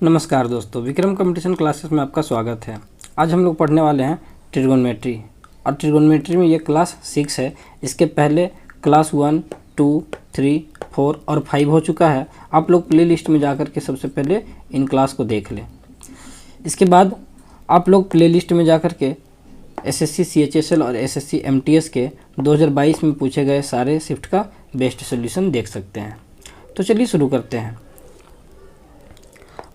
नमस्कार दोस्तों, Vikram competition classes में आपका स्वागत है। आज हम लोग पढ़ने वाले हैं ट्रिगोनोमेट्री और ट्रिगोनोमेट्री में ये क्लास 6 है। इसके पहले क्लास 1, 2, 3, 4 और 5 हो चुका है। आप लोग प्ले लिस्ट में जाकर के सबसे पहले इन क्लास को देख लें। इसके बाद आप लोग प्ले लिस्ट में जाकर के एसएससी सीएचएसएल और एसएससी एमटीएस के 2022 में पूछे गए सारे शिफ्ट का बेस्ट सोल्यूशन देख सकते हैं। तो चलिए शुरू करते हैं।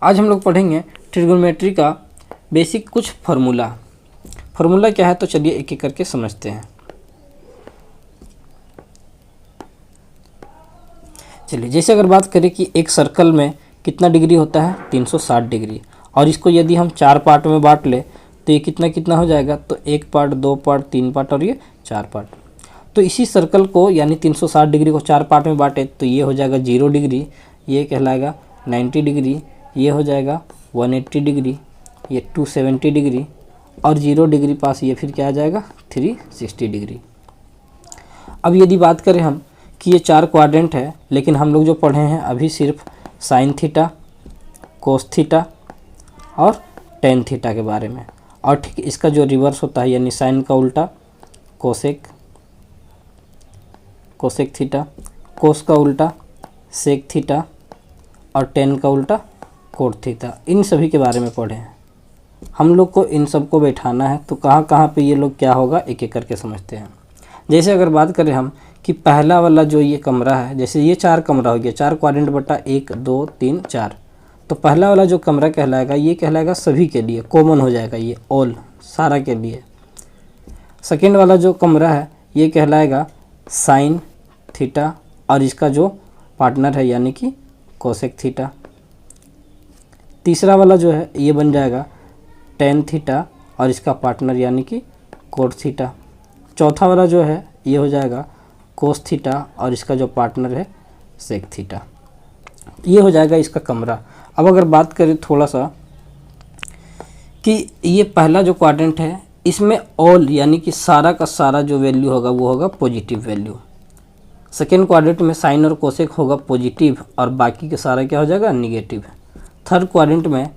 आज हम लोग पढ़ेंगे ट्रिगोनोमेट्री का बेसिक कुछ फार्मूला क्या है, तो चलिए एक एक करके समझते हैं। चलिए, जैसे अगर बात करें कि एक सर्कल में कितना डिग्री होता है 360 डिग्री, और इसको यदि हम 4 पार्ट में बांट ले तो ये कितना कितना हो जाएगा, तो 1 पार्ट, 2 पार्ट, 3 पार्ट और ये 4 पार्ट। तो इसी सर्कल को यानी 360 डिग्री को 4 पार्ट में बांटे तो ये हो जाएगा 0 डिग्री, ये कहलाएगा 90 डिग्री, ये हो जाएगा 180 डिग्री, ये 270 डिग्री और 0 डिग्री पास ये फिर क्या आ जाएगा 360 डिग्री। अब यदि बात करें हम कि ये 4 क्वाड्रेंट है, लेकिन हम लोग जो पढ़े हैं अभी सिर्फ साइन थीटा, कोस थीटा और टेन थीटा के बारे में। और ठीक इसका जो रिवर्स होता है यानी साइन का उल्टा कोसेक थीटा, कोस का उल्टा सेक थीटा और टेन का उल्टा कोट थीटा, इन सभी के बारे में पढ़े हैं। हम लोग को इन सब को बैठाना है, तो कहाँ कहाँ पे ये लोग क्या होगा एक एक करके समझते हैं। जैसे अगर बात करें हम कि पहला वाला जो ये कमरा है, जैसे ये 4 कमरा हो गया, 4 क्वाड्रेंट बटा 1, 2, 3, 4। तो पहला वाला जो कमरा कहलाएगा ये कहलाएगा सभी के लिए, कॉमन हो जाएगा, ये ऑल सारा के लिए। सेकेंड वाला जो कमरा है ये कहलाएगा साइन थीटा और इसका जो पार्टनर है यानी कि कोसेक थीटा। तीसरा वाला जो है ये बन जाएगा टेन थीटा और इसका पार्टनर यानी कि कोट थीटा। चौथा वाला जो है ये हो जाएगा कोस थीटा और इसका जो पार्टनर है सेक थीटा। ये हो जाएगा इसका कमरा। अब अगर बात करें थोड़ा सा कि ये पहला जो क्वाड्रेंट है इसमें ऑल यानी कि सारा का सारा जो वैल्यू होगा वो होगा पॉजिटिव वैल्यू। सेकेंड क्वाड्रेंट में साइन और कोसेक होगा पॉजिटिव और बाकी के सारा क्या हो जाएगा निगेटिव। थर्ड क्वाड्रेंट में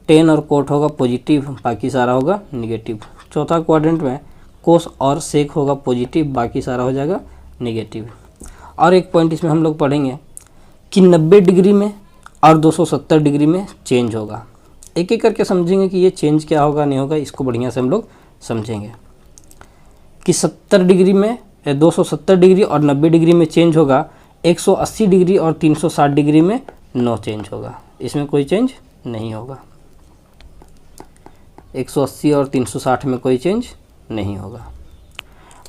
टेन और कोट होगा पॉजिटिव, बाकी सारा होगा निगेटिव। चौथा क्वाड्रेंट में कोस और सेक होगा पॉजिटिव, बाकी सारा हो जाएगा निगेटिव। और एक पॉइंट इसमें हम लोग पढ़ेंगे कि 90 डिग्री में और 270 डिग्री में चेंज होगा। एक एक करके समझेंगे कि ये चेंज क्या होगा नहीं होगा, इसको बढ़िया से हम लोग समझेंगे कि 70 डिग्री में 270 डिग्री और 90 डिग्री में चेंज होगा, 180 डिग्री और 360 डिग्री में नो चेंज होगा, इसमें कोई चेंज नहीं होगा। 180 और 360 में कोई चेंज नहीं होगा।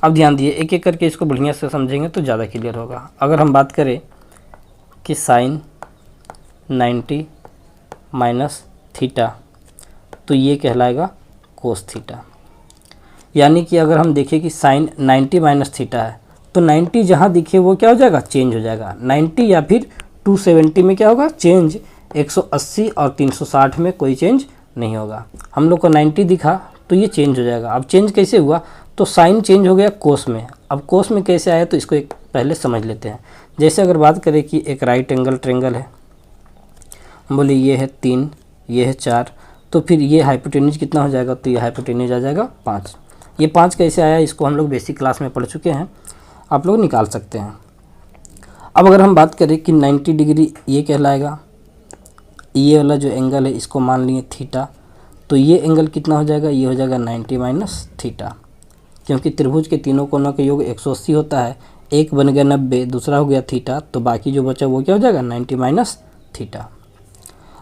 अब ध्यान दिए, एक एक करके इसको बढ़िया से समझेंगे तो ज़्यादा क्लियर होगा। अगर हम बात करें कि साइन 90 माइनस थीटा तो ये कहलाएगा कोस थीटा। यानी कि अगर हम देखें कि साइन 90 माइनस थीटा है तो 90 जहाँ दिखे वो क्या हो जाएगा चेंज हो जाएगा। 90 या फिर 270 में क्या होगा चेंज, 180 और 360 में कोई चेंज नहीं होगा। हम लोग को 90 दिखा तो ये चेंज हो जाएगा। अब चेंज कैसे हुआ, तो साइन चेंज हो गया कोस में। अब कोस में कैसे आया तो इसको एक पहले समझ लेते हैं। जैसे अगर बात करें कि एक राइट एंगल ट्रायंगल है, बोले ये है 3, ये है 4, तो फिर ये हाइपोटेन्यूज कितना हो जाएगा, तो ये हाइपोटेन्यूज आ जाएगा 5। ये 5 कैसे आया इसको हम लोग बेसिक क्लास में पढ़ चुके हैं, आप लोग निकाल सकते हैं। अब अगर हम बात करें कि 90 डिग्री ये कहलाएगा, ये वाला जो एंगल है इसको मान लिए थीटा, तो ये एंगल कितना हो जाएगा, ये हो जाएगा 90 माइनस थीटा। क्योंकि त्रिभुज के तीनों कोनों का योग 180 होता है, एक बन गया 90, दूसरा हो गया थीटा, तो बाकी जो बचा वो क्या हो जाएगा 90 माइनस थीटा।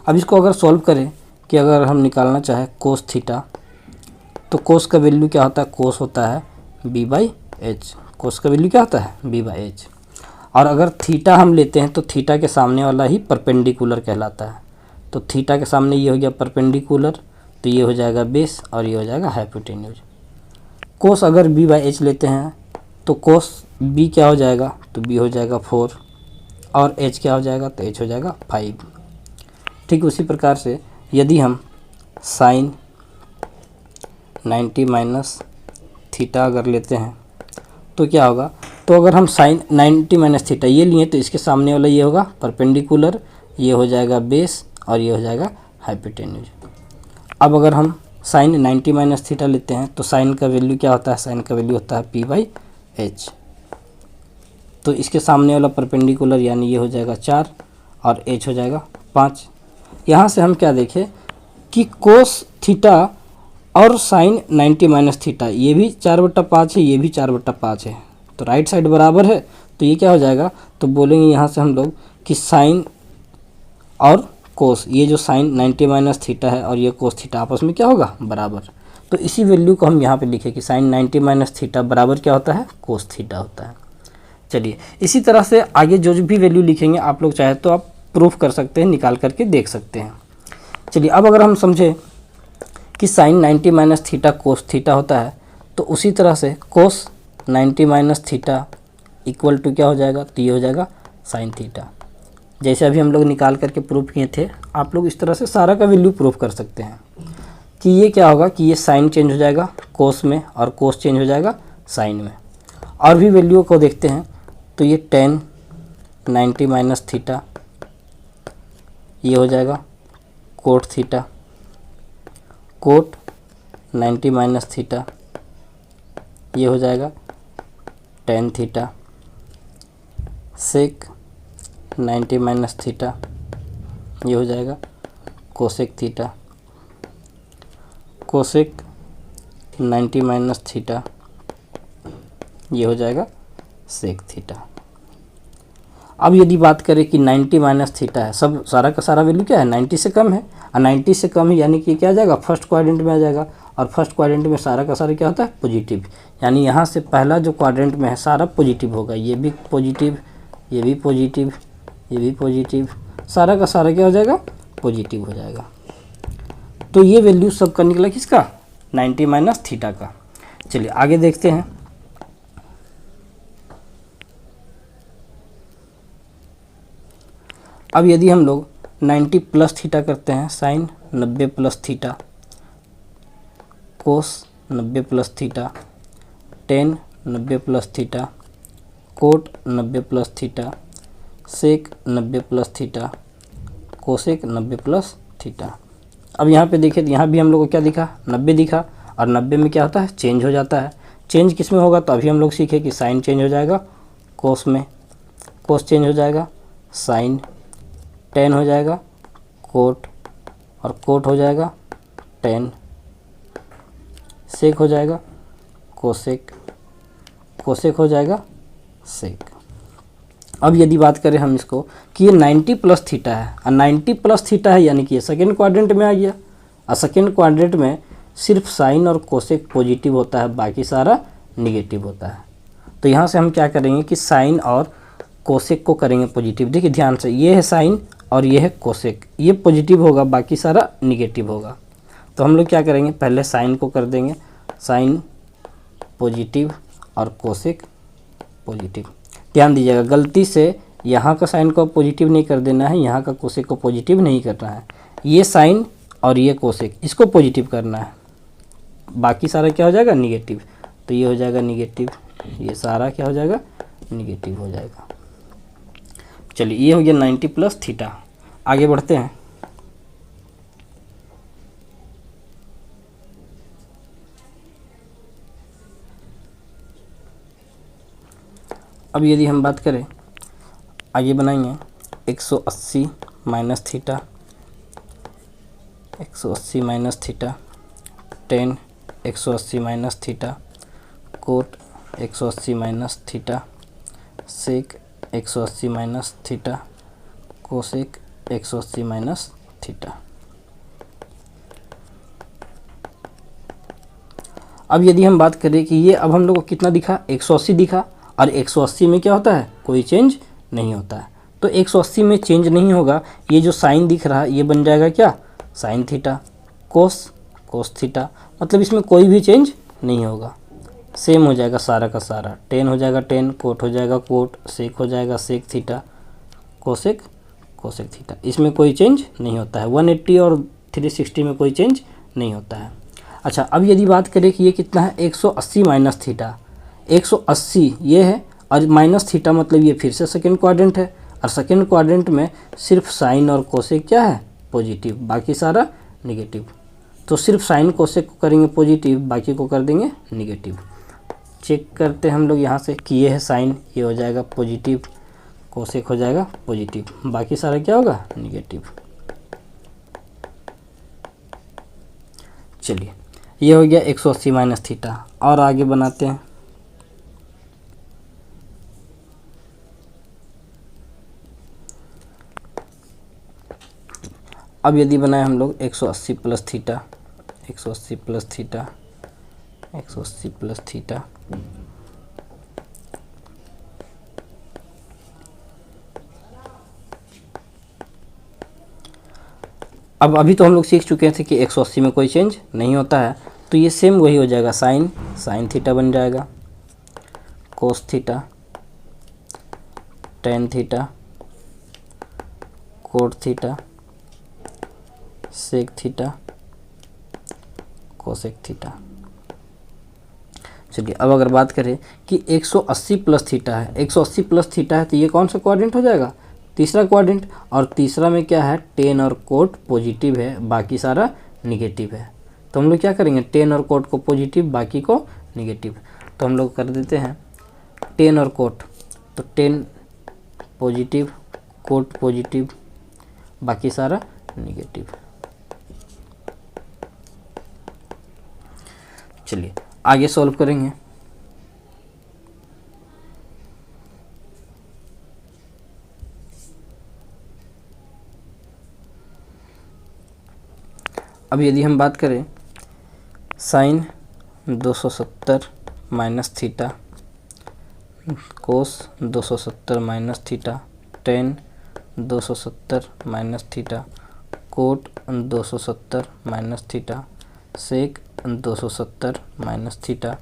अब इसको अगर सॉल्व करें कि अगर हम निकालना चाहें कोस थीटा, तो कोस का वैल्यू क्या होता है, कोस होता है b/h। कोस का वैल्यू क्या होता है b/h। और अगर थीटा हम लेते हैं तो थीटा के सामने वाला ही परपेंडिकुलर कहलाता है। तो थीटा के सामने ये हो गया परपेंडिकुलर, तो ये हो जाएगा बेस और ये हो जाएगा हाइपोटेन्यूज। कोस अगर b/h लेते हैं तो कोस b क्या हो जाएगा, तो b हो जाएगा 4 और h क्या हो जाएगा, तो h हो जाएगा 5। ठीक उसी प्रकार से यदि हम साइन 90 माइनस थीटा अगर लेते हैं तो क्या होगा, तो अगर हम साइन 90 माइनस थीटा ये लिए तो इसके सामने वाला ये होगा परपेंडिकुलर, ये हो जाएगा बेस और ये हो जाएगा हाइपोटेन्यूज। अब अगर हम साइन 90 माइनस थीटा लेते हैं तो साइन का वैल्यू क्या होता है, साइन का वैल्यू होता है p/h। तो इसके सामने वाला परपेंडिकुलर यानी ये हो जाएगा 4 और h हो जाएगा 5। यहाँ से हम क्या देखें कि कोस थीटा और साइन 90 माइनस थीटा ये भी 4/5 है, ये भी 4/5 है, तो राइट साइड बराबर है। तो ये क्या हो जाएगा, तो बोलेंगे यहाँ से हम लोग कि साइन और कोस, ये जो साइन 90 माइनस थीटा है और ये कोस थीटा आपस में क्या होगा, बराबर। तो इसी वैल्यू को हम यहाँ पे लिखे कि साइन 90 माइनस थीटा बराबर क्या होता है, कोस थीटा होता है। चलिए इसी तरह से आगे जो भी वैल्यू लिखेंगे आप लोग चाहे तो आप प्रूफ कर सकते हैं, निकाल करके देख सकते हैं। चलिए अब अगर हम समझें कि sine 90 minus theta cos theta होता है, तो उसी तरह से cos 90 minus theta equal to क्या हो जाएगा, तो ये हो जाएगा साइन थीटा। जैसे अभी हम लोग निकाल करके प्रूफ किए थे, आप लोग इस तरह से सारा का वैल्यू प्रूफ कर सकते हैं कि ये क्या होगा कि ये साइन चेंज हो जाएगा कोस में और कोस चेंज हो जाएगा साइन में। और भी वैल्यू को देखते हैं तो ये टेन 90 माइनस थीटा ये हो जाएगा cot theta, cot 90 minus theta ये हो जाएगा tan theta, sec 90 minus theta ये हो जाएगा cosec theta, cosec 90 minus theta ये हो जाएगा सेक थीटा। अब यदि बात करें कि 90 माइनस थीटा है, सब सारा का सारा वैल्यू क्या है, 90 से कम है, और 90 से कम है यानी कि क्या आ जाएगा, फर्स्ट क्वाड्रेंट में आ जाएगा। और फर्स्ट क्वाड्रेंट में सारा का सारा क्या होता है, पॉजिटिव, यानी यहाँ से पहला जो क्वाड्रेंट में है सारा पॉजिटिव होगा, ये भी पॉजिटिव, ये भी पॉजिटिव, ये भी पॉजिटिव, सारा का सारा क्या हो जाएगा, पॉजिटिव हो जाएगा। तो ये वैल्यू सबका निकला किसका, 90 माइनस थीटा का। चलिए आगे देखते हैं। अब यदि हम लोग 90 प्लस थीटा करते हैं, sine 90 plus theta, cos 90 plus theta, tan 90 plus theta, cot 90 plus theta, sec 90 plus theta, cosec 90 plus theta. अब यहाँ पे देखिए, यहाँ भी हम लोग को क्या दिखा, 90 दिखा, और 90 में क्या होता है, चेंज हो जाता है। चेंज किस में होगा, तो अभी हम लोग सीखे कि साइन चेंज हो जाएगा कोस में, कोस चेंज हो जाएगा साइन, टेन हो जाएगा कोट, और कोट हो जाएगा टेन, सेक हो जाएगा कोसेक, कोसेक हो जाएगा सेक। अब यदि बात करें हम इसको कि ये 90 प्लस थीटा है, और 90 प्लस थीटा है यानी कि ये सेकेंड क्वाड्रेंट में आ गया, और सेकेंड क्वाड्रेंट में सिर्फ साइन और कोसेक पॉजिटिव होता है, बाकी सारा निगेटिव होता है। तो यहाँ से हम क्या करेंगे कि साइन और कोसेक को करेंगे पॉजिटिव। देखिए ध्यान से, ये है साइन और ये है कोसेक, ये पॉजिटिव होगा, बाकी सारा निगेटिव होगा। तो हम लोग क्या करेंगे, पहले साइन को कर देंगे साइन पॉजिटिव और कोसेक पॉजिटिव। ध्यान दीजिएगा, गलती से यहाँ का साइन को पॉजिटिव नहीं कर देना है, यहाँ का कोसेक को पॉजिटिव नहीं करना है। ये साइन और ये कोसेक इसको पॉजिटिव करना है, बाकी सारा क्या हो जाएगा, निगेटिव। तो ये हो जाएगा निगेटिव, ये सारा क्या हो जाएगा, निगेटिव हो जाएगा। चलिए ये हो गया 90 प्लस थीटा। आगे बढ़ते हैं। अब यदि हम बात करें, आगे बनाएंगे 180 minus theta, 180 minus theta, tan 180 minus theta, cot 180 minus theta, sec 180 minus theta, cosec 180 minus theta. अब यदि हम बात करें कि ये अब हम लोग को कितना दिखा, 180 दिखा, और 180 में क्या होता है, कोई चेंज नहीं होता है। तो 180 में चेंज नहीं होगा, ये जो साइन दिख रहा है ये बन जाएगा क्या, साइन थीटा, कोस कोस थीटा, मतलब इसमें कोई भी चेंज नहीं होगा, सेम हो जाएगा सारा का सारा। टेन हो जाएगा टेन, कोट हो जाएगा कोट, सेक हो जाएगा sec theta, cosec cosec theta, इसमें कोई चेंज नहीं होता है। 180 और 360 में कोई चेंज नहीं होता है। अच्छा, अब यदि बात करें कि ये कितना है, 180 माइनस थीटा, 180 ये है, और माइनस थीटा मतलब ये फिर से सेकेंड क्वाड्रेंट है, और सेकेंड क्वाड्रेंट में सिर्फ साइन और कोसेक क्या है, पॉजिटिव, बाकी सारा निगेटिव। तो सिर्फ साइन कोसेक को करेंगे पॉजिटिव, बाकी को कर देंगे निगेटिव। चेक करते हैं हम लोग यहाँ से कि ये है साइन, ये हो जाएगा पॉजिटिव, कोसेक हो जाएगा पॉजिटिव, बाकी सारा क्या होगा निगेटिव। चलिए ये हो गया 180 माइनस थीटा। और आगे बनाते हैं। अब यदि बनाए हम लोग 180 plus theta, 180 plus theta, 180 plus theta, अब अभी तो हम लोग सीख चुके थे कि 180 में कोई चेंज नहीं होता है, तो ये सेम वही हो जाएगा, साइन थीटा बन जाएगा, cos theta, tan theta, cot theta, sec theta, cosec theta. चलिए अब अगर बात करें कि 180 प्लस थीटा है, 180 प्लस थीटा है तो ये कौन सा क्वाड्रेंट हो जाएगा, तीसरा क्वाड्रेंट। और तीसरा में क्या है, टेन और कोट पॉजिटिव है, बाकी सारा निगेटिव है। तो हम लोग क्या करेंगे, टेन और कोट को पॉजिटिव, बाकी को निगेटिव। तो हम लोग कर देते हैं टेन और कोट, तो टेन पॉजिटिव, कोट पॉजिटिव, बाकी सारा निगेटिव। चलिए आगे सॉल्व करेंगे। अब यदि हम बात करें sine 270 minus theta, cos 270 minus theta, tan 270 minus theta, cot 270 minus theta, sec 270 minus theta,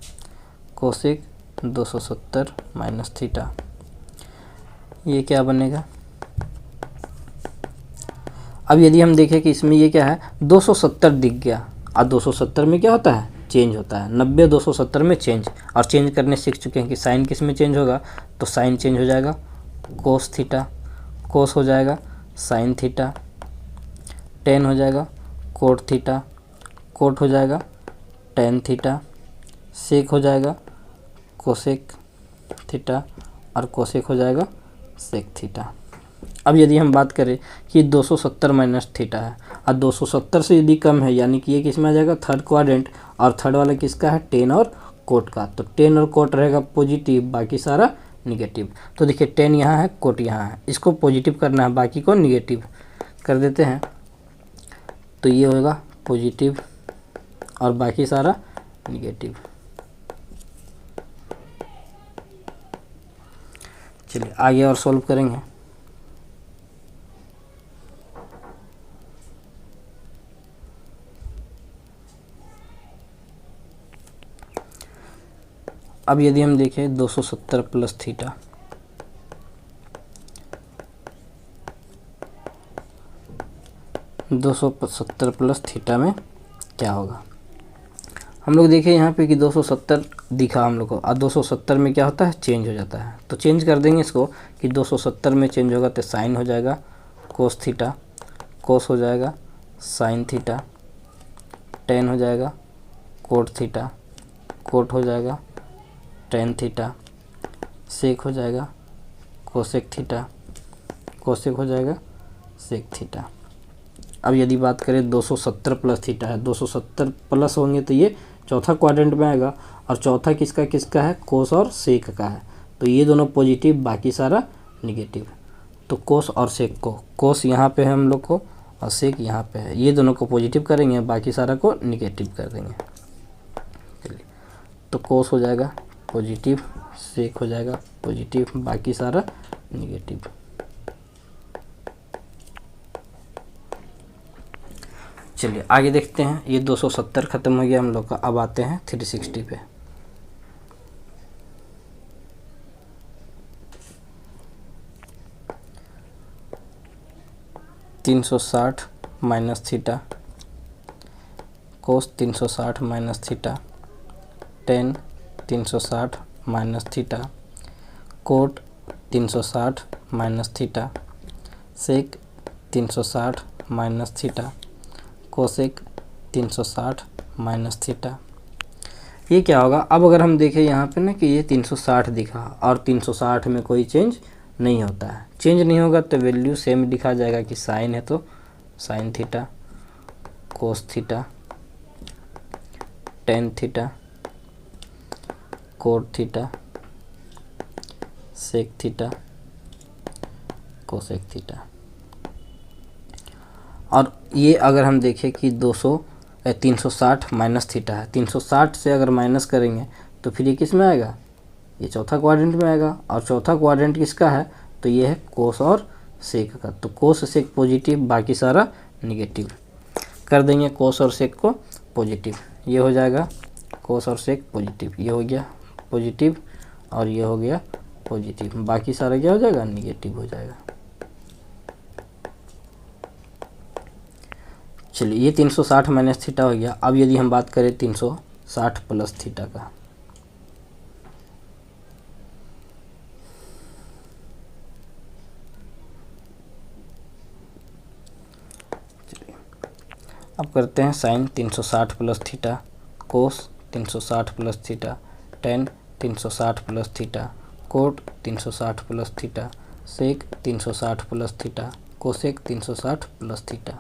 cosec 270 minus theta, ये क्या बनेगा। अब यदि हम देखें कि इसमें ये क्या है, 270 दिख गया, और 270 में क्या होता है, चेंज होता है, 90 270 में चेंज। और चेंज करने सीख चुके हैं कि साइन किस में चेंज होगा, तो साइन चेंज हो जाएगा कोस थीटा, कोस हो जाएगा साइन थीटा, टेन हो जाएगा कोट थीटा, कोट हो जाएगा टेन थीटा, सेक हो जाएगा कोसेक थीटा, और कोसेक हो जाएगा सेक थीटा। अब यदि हम बात करें कि 270 माइनस थीटा है और 270 से यदि कम है, यानी कि ये किस में आ जाएगा, थर्ड क्वाड्रेंट। और थर्ड वाला किसका है, टेन और कोट का। तो टेन और कोट रहेगा पॉजिटिव, बाकी सारा निगेटिव। तो देखिए टेन यहाँ है, कोट यहाँ है, इसको पॉजिटिव करना है, बाकी को निगेटिव कर देते हैं। तो ये होगा पॉजिटिव और बाकी सारा निगेटिव। चलिए आगे और सॉल्व करेंगे। अब यदि हम देखें 270 प्लस थीटा, 270 प्लस थीटा में क्या होगा। हम लोग देखें यहाँ पे कि 270 दिखा हम लोग को, और 270 में क्या होता है, चेंज हो जाता है। तो चेंज कर देंगे इसको कि 270 में चेंज होगा तो साइन हो जाएगा कोस थीटा, कोस हो जाएगा साइन थीटा, टेन हो जाएगा कोट थीटा, कोट हो जाएगा टेन थीटा, सेक हो जाएगा कोसेक थीटा, कोसेक हो जाएगा सेक थीटा। अब यदि बात करें 270 प्लस थीटा है, 270 प्लस होंगे तो ये चौथा क्वाड्रेंट में आएगा, और चौथा किसका किसका है, कोस और सेक का है। तो ये दोनों पॉजिटिव, बाकी सारा निगेटिव। तो कोस और सेक को, कोस यहाँ पे है हम लोग को और सेक यहाँ पे है, ये दोनों को पॉजिटिव करेंगे, बाकी सारा को निगेटिव कर देंगे। चलिए तो कोस हो जाएगा पॉजिटिव, सेक हो जाएगा पॉजिटिव, बाकी सारा निगेटिव। चलिए आगे देखते हैं। ये 270 ख़त्म हो गया हम लोग का। अब आते हैं 360 पे। (360 minus theta), cos 360 minus theta, tan 360 minus theta, cot 360 minus theta, sec 360 minus theta, cosec 360 minus theta. ये क्या होगा, अब अगर हम देखें यहाँ पे ना कि ये 360 दिखा और 360 में कोई चेंज नहीं होता है, चेंज नहीं होगा तो वैल्यू सेम दिखा जाएगा कि साइन है तो sine theta, cos theta, tan theta, cot theta, sec theta, cosec theta. और ये अगर हम देखें कि 360 माइनस थीटा है, 360 से अगर माइनस करेंगे तो फिर ये किस में आएगा, ये चौथा क्वाड्रेंट में आएगा। और चौथा क्वाड्रेंट किसका है, तो ये है कोस और सेक का। तो कोस सेक पॉजिटिव, बाकी सारा निगेटिव कर देंगे, कोस और सेक को पॉजिटिव, ये हो जाएगा कोस और सेक पॉजिटिव, ये हो गया पॉजिटिव और ये हो गया पॉजिटिव, बाकी सारा क्या हो जाएगा, निगेटिव हो जाएगा। चलिए ये 360 माइनस थीटा हो गया। अब यदि हम बात करें 360 प्लस थीटा का, अब करते हैं sine 360 plus theta, cos 360 plus theta, tan 360 plus theta, cot 360 plus theta, sec 360 plus theta, cosec 360 plus theta.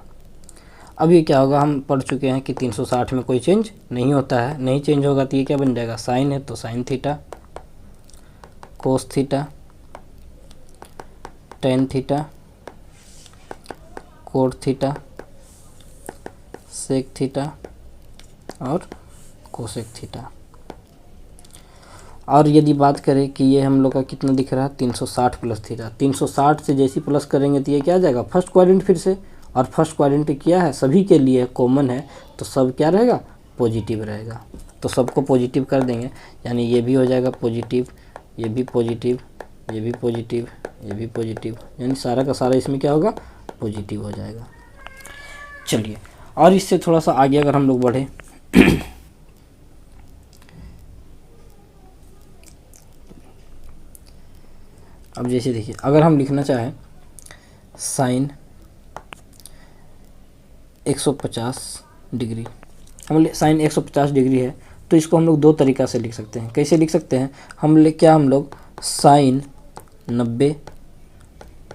अब ये क्या होगा, हम पढ़ चुके हैं कि 360 में कोई चेंज नहीं होता है, नहीं चेंज होगा तो ये क्या बन जाएगा, साइन है तो sine theta, cos theta, tan theta, cot theta, sec theta और कोसेक थीटा। और यदि बात करें कि ये हम लोग का कितना दिख रहा है, 360 प्लस थीटा, 360 से जैसी प्लस करेंगे तो ये क्या आ जाएगा, फर्स्ट क्वाड्रेंट फिर से, और फर्स्ट क्वाड्रेंट क्या है, सभी के लिए कॉमन है तो सब क्या रहेगा, पॉजिटिव रहेगा। तो सबको पॉजिटिव कर देंगे, यानी ये भी हो जाएगा पॉजिटिव, ये भी पॉजिटिव, ये भी पॉजिटिव, ये भी पॉजिटिव, यानी सारा का सारा इसमें क्या होगा, पॉजिटिव हो जाएगा। चलिए और इससे थोड़ा सा आगे अगर हम लोग बढ़े अब जैसे देखिए, अगर हम लिखना चाहें साइन 150 डिग्री, हम साइन 150 डिग्री है तो इसको हम लोग दो तरीक़ा से लिख सकते हैं। कैसे लिख सकते हैं, हम लोग साइन 90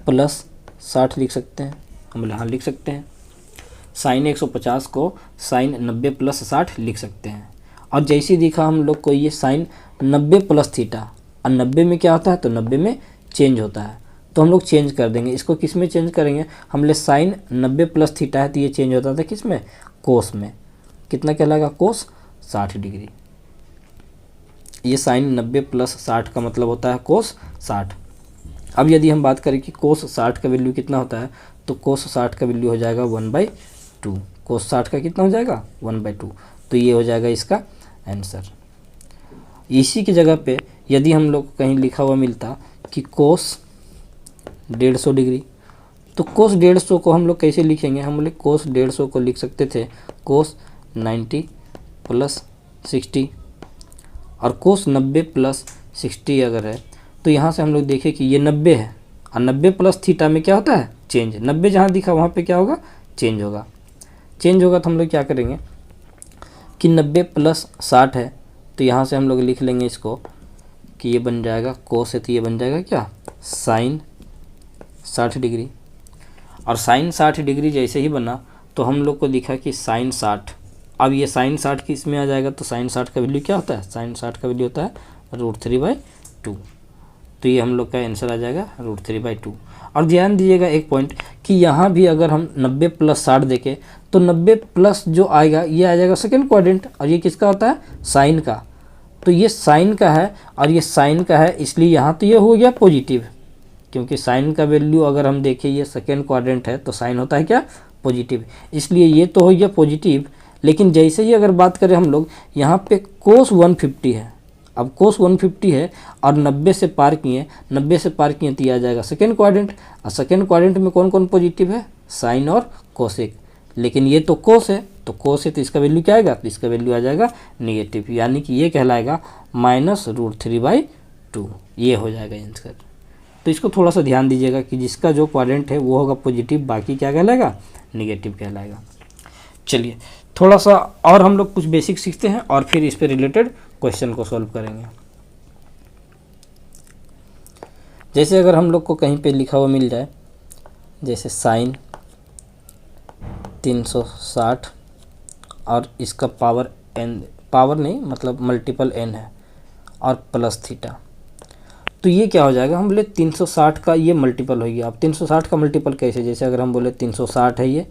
प्लस 60 लिख सकते हैं, हम यहाँ लिख सकते हैं साइन 150 को साइन 90 प्लस 60 लिख सकते हैं। और जैसे दिखा हम लोग को ये साइन 90 प्लस थीटा, और 90 में क्या होता है, तो 90 में चेंज होता है, तो हम लोग चेंज कर देंगे इसको, किस में चेंज करेंगे, हम लोग साइन 90 प्लस थीटा है तो ये चेंज होता था किस में, कोस में, कितना कहलाएगा, कोस 60 डिग्री। ये साइन 90 प्लस 60 का मतलब होता है कोस 60। अब यदि हम बात करें कि कोस 60 का वैल्यू कितना होता है, तो कोस 60 का वैल्यू हो जाएगा 1/2, कोस 60 का कितना हो जाएगा, 1/2, तो ये हो जाएगा इसका आंसर। इसी की जगह पे यदि हम लोग कहीं लिखा हुआ मिलता कि कोस 150 डिग्री, तो कोस 150 को हम लोग कैसे लिखेंगे, हम लोग कोस 150 को लिख सकते थे कोस 90 प्लस 60, और कोस 90 प्लस 60 अगर है तो यहाँ से हम लोग देखें कि ये 90 है, और 90 प्लस थीटा में क्या होता है, चेंज, 90 जहाँ दिखा वहाँ पे क्या होगा, चेंज होगा। चेंज होगा तो हम लोग क्या करेंगे कि 90 प्लस 60 है तो यहाँ से हम लोग लिख लेंगे इसको कि ये बन जाएगा कोस है तो ये बन जाएगा क्या, साइन 60 डिग्री। और साइन 60 डिग्री जैसे ही बना तो हम लोग को दिखा कि साइन 60, अब ये साइन 60 किस में आ जाएगा, तो साइन 60 का वैल्यू क्या होता है, साइन 60 का वैल्यू होता है √3/2, तो ये हम लोग का आंसर आ जाएगा √3/2। और ध्यान दीजिएगा एक पॉइंट कि यहाँ भी अगर हम 90 प्लस 60 देखें तो 90 प्लस जो आएगा ये आ जाएगा सेकेंड क्वाड्रेंट, और ये किसका होता है, साइन का, तो ये साइन का है और ये साइन का है, इसलिए यहाँ तो ये हो गया पॉजिटिव, क्योंकि साइन का वैल्यू अगर हम देखें ये सेकेंड क्वाड्रेंट है तो साइन होता है क्या, पॉजिटिव, इसलिए ये तो हो गया पॉजिटिव। लेकिन जैसे ही अगर बात करें हम लोग यहाँ पे कोस 150 है, अब कोस 150 है और 90 से पार किए, 90 से पार किए तो ये आ जाएगा सेकेंड क्वाड्रेंट, और सेकेंड क्वाड्रेंट में कौन कौन पॉजिटिव है, साइन और कोसेक, लेकिन ये तो कोस है, तो कोस है तो इसका वैल्यू क्या आएगा, तो इसका वैल्यू आ जाएगा नेगेटिव, यानी कि ये कहलाएगा -√3/2, ये हो जाएगा आंसर। तो इसको थोड़ा सा ध्यान दीजिएगा कि जिसका जो क्वाड्रेंट है वो होगा पॉजिटिव, बाकी क्या कहलाएगा, निगेटिव कहलाएगा। चलिए थोड़ा सा और हम लोग कुछ बेसिक सीखते हैं और फिर इस पे रिलेटेड क्वेश्चन को सॉल्व करेंगे। जैसे अगर हम लोग को कहीं पे लिखा हुआ मिल जाए, जैसे साइन 360 और इसका पावर n, पावर नहीं मतलब मल्टीपल n है, और प्लस थीटा, तो ये क्या हो जाएगा, हम बोले 360 का ये मल्टीपल हो गया। अब 360 का मल्टीपल कैसे, जैसे अगर हम बोले 360 है ये,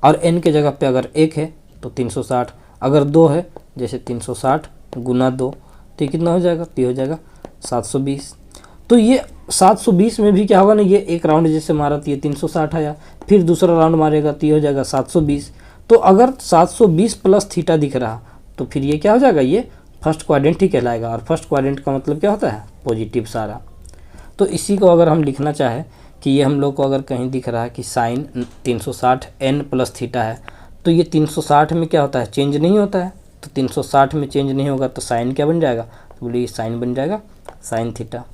और n के जगह पे अगर 1 है तो 360, अगर 2 है जैसे 360 गुना 2, तो ये कितना हो जाएगा, तो ये हो जाएगा 720। तो ये 720 में भी क्या होगा ना, ये एक राउंड जैसे मारा तो ये 360 आया, फिर दूसरा राउंड मारेगा तो ये हो जाएगा 720। तो अगर 720 प्लस थीटा दिख रहा तो फिर ये क्या हो जाएगा, ये फर्स्ट क्वाड्रेंट ही कहलाएगा। और फर्स्ट क्वाड्रेंट का मतलब क्या होता है, पॉजिटिव सारा। तो इसी को अगर हम लिखना चाहें कि ये हम लोग को अगर कहीं दिख रहा है कि साइन 360 n प्लस थीटा है, तो ये 360 में क्या होता है, चेंज नहीं होता है। तो 360 में चेंज नहीं होगा तो साइन क्या बन जाएगा, तो बोलिए साइन बन जाएगा साइन थीटा।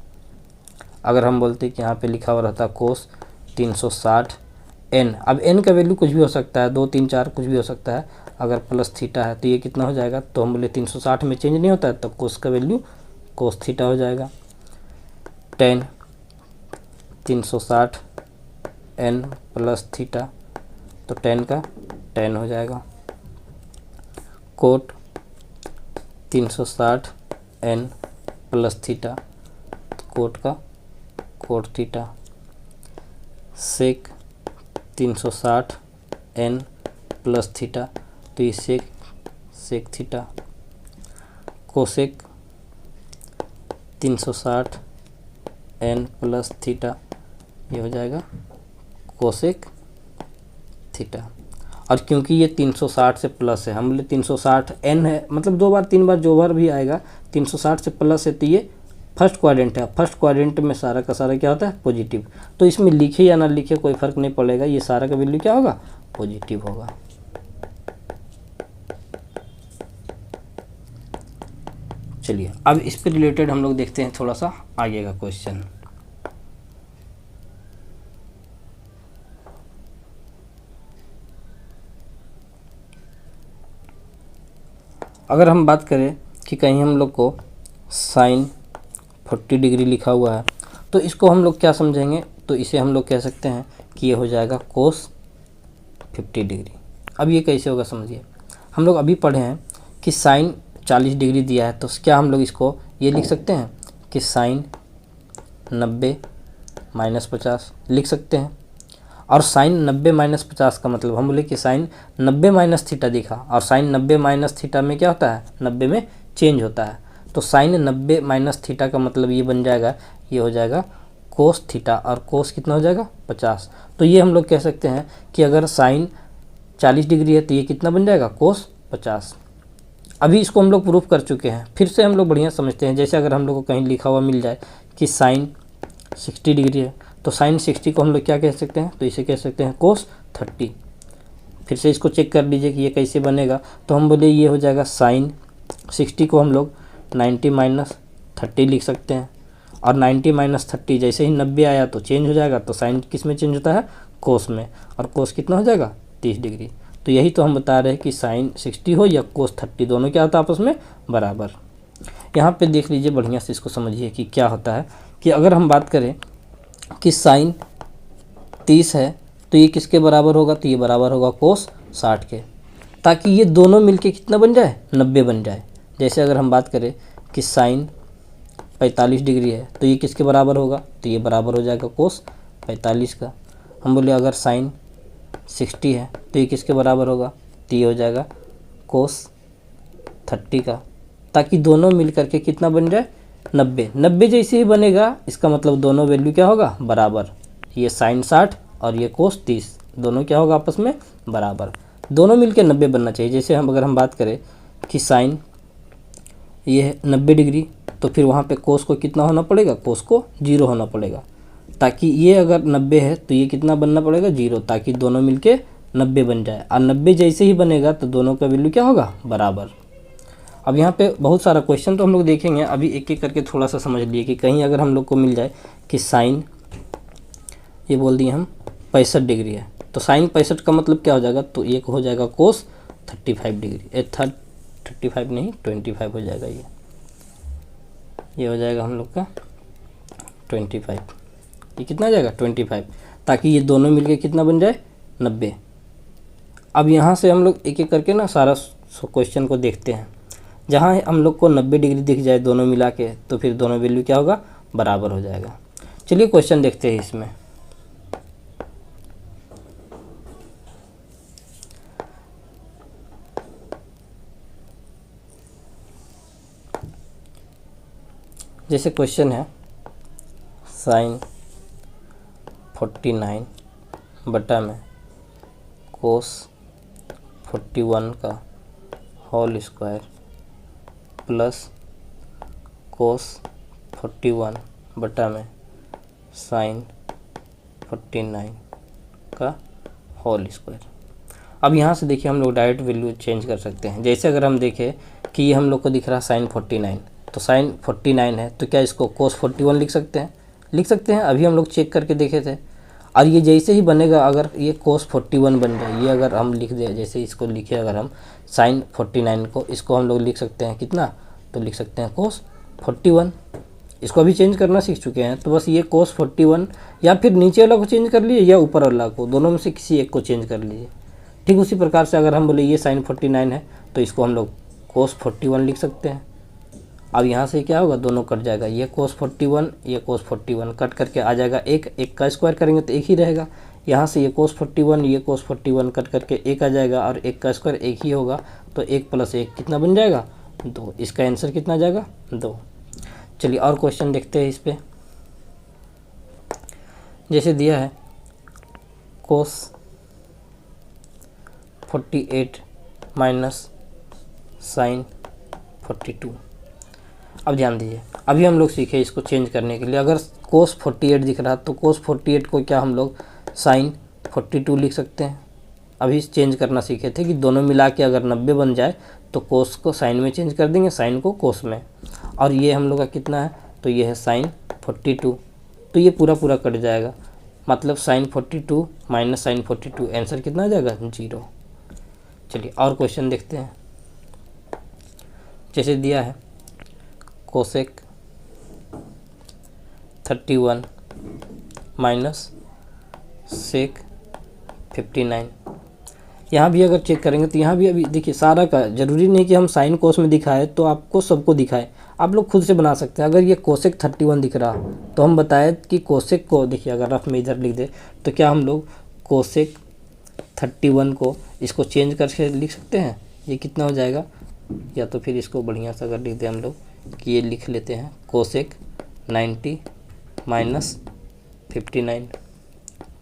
अगर हम बोलते कि यहाँ पे लिखा हुआ रहता कोस 360 n, अब n का वैल्यू कुछ भी हो सकता है, 2 3 4 कुछ भी हो सकता है। अगर प्लस थीटा है तो ये कितना हो जाएगा, तो हम बोले 360 में चेंज नहीं होता है तो कोस का वैल्यू कोस थीटा हो जाएगा। 10 360 n प्लस थीटा, तो 10 का 10 हो जाएगा। Cot 360 n plus theta, cot का cot theta. Sec 360 n plus theta, तो ये sec theta. Cosec 360 n plus theta, ये हो जाएगा कोसेक थीटा। और क्योंकि ये 360 से प्लस है, हम बोले 360 n है, मतलब 2 बार 3 बार जो बार भी आएगा 360 से प्लस है, तो ये फर्स्ट क्वाड्रेंट है। फर्स्ट क्वाड्रेंट में सारा का सारा क्या होता है, पॉजिटिव। तो इसमें लिखे या ना लिखे कोई फ़र्क नहीं पड़ेगा, ये सारा का वैल्यू क्या होगा, पॉजिटिव होगा। चलिए अब इस पे रिलेटेड हम लोग देखते हैं थोड़ा सा आगे का क्वेश्चन। अगर हम बात करें कि कहीं हम लोग को साइन 40 डिग्री लिखा हुआ है, तो इसको हम लोग क्या समझेंगे, तो इसे हम लोग कह सकते हैं कि ये हो जाएगा कोस 50 डिग्री। अब ये कैसे होगा समझिए, हम लोग अभी पढ़े हैं कि साइन 40 डिग्री दिया है, तो क्या हम लोग इसको ये लिख सकते हैं कि साइन 90 माइनस 50 लिख सकते हैं। और साइन 90 माइनस 50 का मतलब हम बोले कि साइन 90 माइनस थीटा दिखा, और साइन 90 माइनस थीटा में क्या होता है, 90 में चेंज होता है। तो साइन 90 माइनस थीटा का मतलब ये बन जाएगा, ये हो जाएगा कोस थीटा, और कोस कितना हो जाएगा 50। तो ये हम लोग कह सकते हैं कि अगर साइन 40 डिग्री है तो ये कितना बन जाएगा, कोस 50। अभी इसको हम लोग प्रूफ कर चुके हैं, फिर से हम लोग बढ़िया समझते हैं। जैसे अगर हम लोग को कहीं लिखा हुआ मिल जाए कि साइन 60 डिग्री है, तो साइन 60 को हम लोग क्या कह सकते हैं, तो इसे कह सकते हैं कोस 30। फिर से इसको चेक कर लीजिए कि ये कैसे बनेगा, तो हम बोले ये हो जाएगा साइन 60 को हम लोग 90 माइनस 30 लिख सकते हैं। और 90 माइनस 30 जैसे ही 90 आया तो चेंज हो जाएगा, तो साइन किस में चेंज होता है, कोस में। और कोस कितना हो जाएगा, 30 डिग्री। तो यही तो हम बता रहे हैं कि साइन 60 हो या कोस 30, दोनों क्या होता है आपस में बराबर। यहाँ पे देख लीजिए बढ़िया से, इसको समझिए कि क्या होता है कि अगर हम बात करें कि साइन 30 है तो ये किसके बराबर होगा, तो ये बराबर होगा कोस 60 के, ताकि ये दोनों मिलके कितना बन जाए, 90 बन जाए। जैसे अगर हम बात करें कि साइन 45 डिग्री है तो ये किसके बराबर होगा, तो ये बराबर हो जाएगा कोस 45 का। हम बोले अगर साइन 60 है तो ये किसके बराबर होगा, तो ये हो जाएगा कोस 30 का, ताकि दोनों मिल करके कितना बन जाए, 90। 90 जैसे ही बनेगा इसका मतलब दोनों वैल्यू क्या होगा, बराबर। ये साइन 60 और ये कोस 30 दोनों क्या होगा आपस में बराबर, दोनों मिलके 90 बनना चाहिए। जैसे हम अगर हम बात करें कि साइन ये है 90 डिग्री, तो फिर वहाँ पे कोस को कितना होना पड़ेगा, कोस को 0 होना पड़ेगा, ताकि ये अगर 90 है तो ये कितना बनना पड़ेगा, 0, ताकि दोनों मिलके 90 बन जाए। और 90 जैसे ही बनेगा तो दोनों का वैल्यू क्या होगा, बराबर। अब यहाँ पे बहुत सारा क्वेश्चन तो हम लोग देखेंगे, अभी एक एक करके थोड़ा सा समझ लिए कि कहीं अगर हम लोग को मिल जाए कि साइन ये बोल दिए हम 65 डिग्री है, तो साइन 65 का मतलब क्या हो जाएगा, तो एक हो जाएगा कोस 35 डिग्री, 35 नहीं 25 हो जाएगा, ये हो जाएगा हम लोग का 25। ये कितना आ जाएगा 25, ताकि ये दोनों मिलके कितना बन जाए 90। अब यहाँ से हम लोग एक एक करके ना सारा क्वेश्चन को देखते हैं। जहाँ हम लोग को 90 डिग्री दिख जाए दोनों मिला के, तो फिर दोनों वैल्यू क्या होगा, बराबर हो जाएगा। चलिए क्वेश्चन देखते हैं इसमें। जैसे क्वेश्चन है साइन 49 बटा में कोस 41 का होल स्क्वायर प्लस कोस 41 बटा में साइन 49 का होल स्क्वायर। अब यहाँ से देखिए हम लोग डायरेक्ट वैल्यू चेंज कर सकते हैं। जैसे अगर हम देखें कि ये हम लोग को दिख रहा है साइन 49, तो साइन 49 है, तो क्या इसको कोस 41 लिख सकते हैं, लिख सकते हैं। अभी हम लोग चेक करके देखे थे। और ये जैसे ही बनेगा, अगर ये कोस 41 बन जाए, ये अगर हम लिख दें, जैसे इसको लिखे अगर हम साइन 49 को, इसको हम लोग लिख सकते हैं कितना, तो लिख सकते हैं कोस 41। इसको अभी चेंज करना सीख चुके हैं, तो बस ये कोस 41 या फिर नीचे वाला को चेंज कर लीजिए या ऊपर वाला को, दोनों में से किसी एक को चेंज कर लीजिए। ठीक उसी प्रकार से अगर हम बोले ये साइन 49 है, तो इसको हम लोग कोस 41 लिख सकते हैं। अब यहाँ से क्या होगा, दोनों कट जाएगा, ये कोस 41 ये कोस 41 कट करके आ जाएगा एक का स्क्वायर करेंगे तो एक ही रहेगा। यहाँ से ये कोस 41 ये कोस 41 कट करके एक आ जाएगा, और एक का स्क्वायर एक ही होगा, तो 1 + 1 कितना बन जाएगा 2। इसका आंसर कितना आ जाएगा 2। चलिए और क्वेश्चन देखते हैं इस पर। जैसे दिया है कोस 48 माइनस साइन 42। अब ध्यान दीजिए, अभी हम लोग सीखे इसको चेंज करने के लिए। अगर कोस 48 दिख रहा तो कोस 48 को क्या हम लोग साइन 42 लिख सकते हैं। अभी चेंज करना सीखे थे कि दोनों मिला के अगर 90 बन जाए तो कोस को साइन में चेंज कर देंगे, साइन को कोस में। और ये हम लोग का कितना है, तो ये है साइन 42, तो ये पूरा पूरा कट जाएगा, मतलब साइन 42 माइनस साइन 42, आंसर कितना आ जाएगा 0। चलिए और क्वेश्चन देखते हैं। जैसे दिया है कोसेक 31 माइनस सेक 59। यहाँ भी अगर चेक करेंगे तो यहाँ भी अभी देखिए सारा का जरूरी नहीं कि हम साइन कोस में दिखाए तो आपको सबको दिखाए, आप लोग खुद से बना सकते हैं। अगर ये कोसेक 31 दिख रहा तो हम बताए कि कोसेक को देखिए, अगर रफ में इधर लिख दे तो क्या हम लोग कोसेक 31 को इसको चेंज करके लिख सकते हैं। ये कितना हो जाएगा, या तो फिर इसको बढ़िया से अगर लिख दें हम लोग कि ये लिख लेते हैं कोसेक 90 माइनस 59,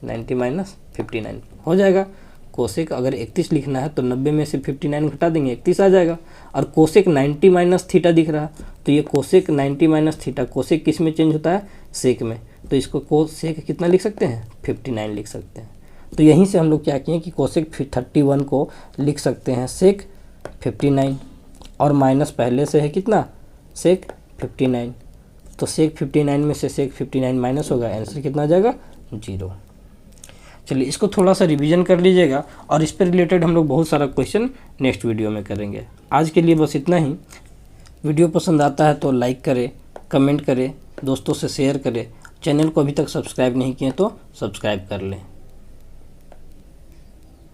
90 माइनस 59 हो जाएगा। कोसेक अगर 31 लिखना है तो 90 में से 59 घटा देंगे, 31 आ जाएगा। और कोसेक 90 माइनस थीटा दिख रहा तो ये कोसेक 90 माइनस थीटा, कोसेक किस में चेंज होता है, सेक में, तो इसको कोसेक कितना लिख सकते हैं 59 लिख सकते हैं। तो यहीं से हम लोग क्या किए कि कोसेक 31 को लिख सकते हैं सेक 59, और माइनस पहले से है कितना सेक 59, तो सेक 59 में से सेक 59 माइनस होगा, आंसर कितना आ जाएगा 0। चलिए इसको थोड़ा सा रिवीजन कर लीजिएगा, और इस पर रिलेटेड हम लोग बहुत सारा क्वेश्चन नेक्स्ट वीडियो में करेंगे। आज के लिए बस इतना ही। वीडियो पसंद आता है तो लाइक करें, कमेंट करें, दोस्तों से शेयर करें। चैनल को अभी तक सब्सक्राइब नहीं किए तो सब्सक्राइब कर लें।